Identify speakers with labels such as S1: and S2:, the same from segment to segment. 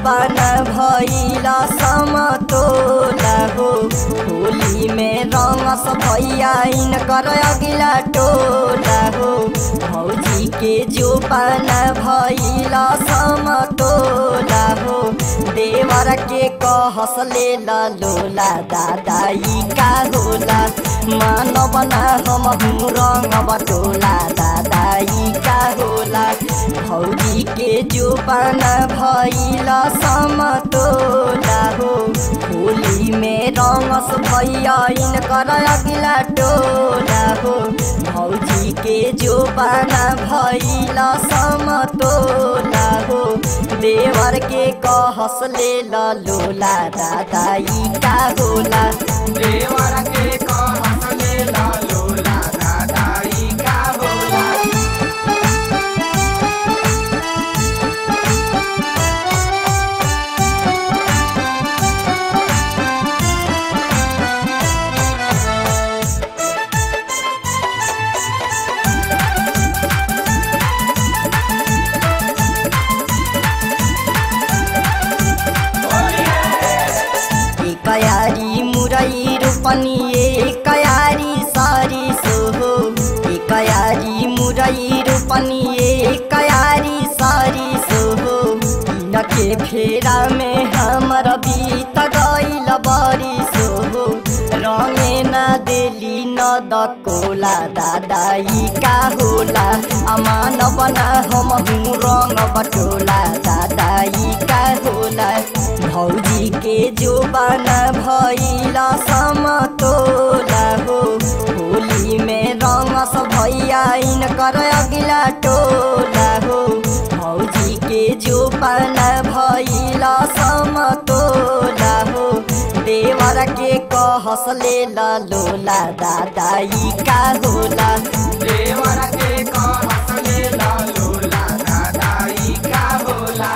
S1: जोबाना भइला समतोला हो होली में रंगस भैया इनकर अगिला टोला हो भौजी के जोबाना भइला समतोला हो देवर के कहस ले लोला दादाई का होला मानव ना हम रंग बटोला दादाई का होला भौजी के जोबाना भइला समतोला हो होली में रंगस भैया इनकर अगिला टोला हो भौजी के जोबाना भइला समतोला हो देवर के कहस ले लोला दादाई का होला
S2: देवर के कहस ले लोला दादाई का होला।
S1: कयारी मुरई रोपनी कयारी सारी सोहो कयारी मुरई रोपनी कयारी सारी सोहो नके फेरा में हमर बीत गइल बरी सोहो रंगे न देली न दकोला दादाई का होला अमान बना हम रंग बटोला दादाई का होला भौजी के जोबाना भइला समतोला हो होली में रंगस भैया इनकर अगिला टोला हो भौजी के जोबाना भइला समतोला हो देवर के कहस ले लोला दादाई का होला
S2: देवर के कहस ले लोला दादाई का होला।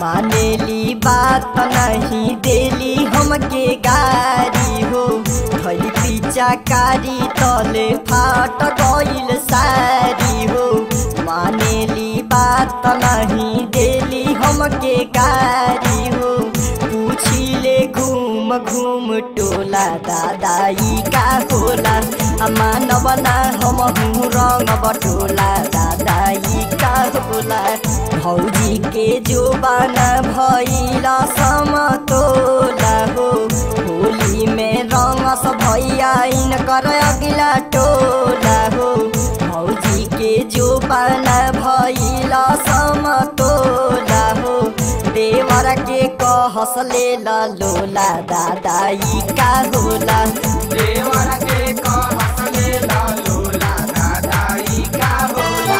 S1: मानेली बात नहीं देली हमके गारी हो भली पिचाकारी तले फाट गइल सारी हो मानेली बात नहीं देली हमके गारी हो पूछिले घूम घूम टोला दादाई का होला मानव ना हम रंग बटोला दादाई का होला भौजी के जोबाना भइला समतोला हो होली में रंगस भैया इनकर अगिला टोला हो भौजी के जोबाना भइला समतोला हो देवर के कहस ले लोला दादाई का होला
S2: देवर के कहस ले लोला दादाई का होला।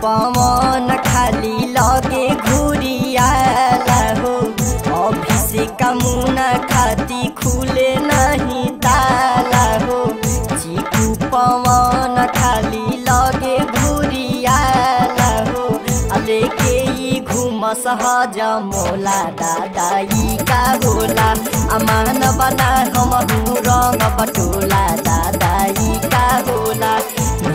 S1: पवन खाली लगे घुरियाला हो अभिषेक मुना खाती खुले नहीं ताला हो चीकू पवन खाली लगे घुरियाला हो लेके ई घूमस हजमोला दादाई का होला अमान बना हम रंग बटोला दादाई का होला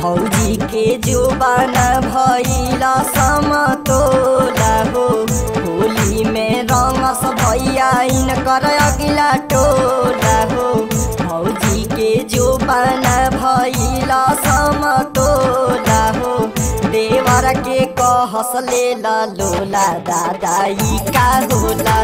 S1: भौजी के जोबाना भइला समतोला हो होली में रंगस भैया इनकर अगिला टोला हो भौजी के जोबाना भइला समतोला हो देवर के कहस ले लोला दादाई का होला।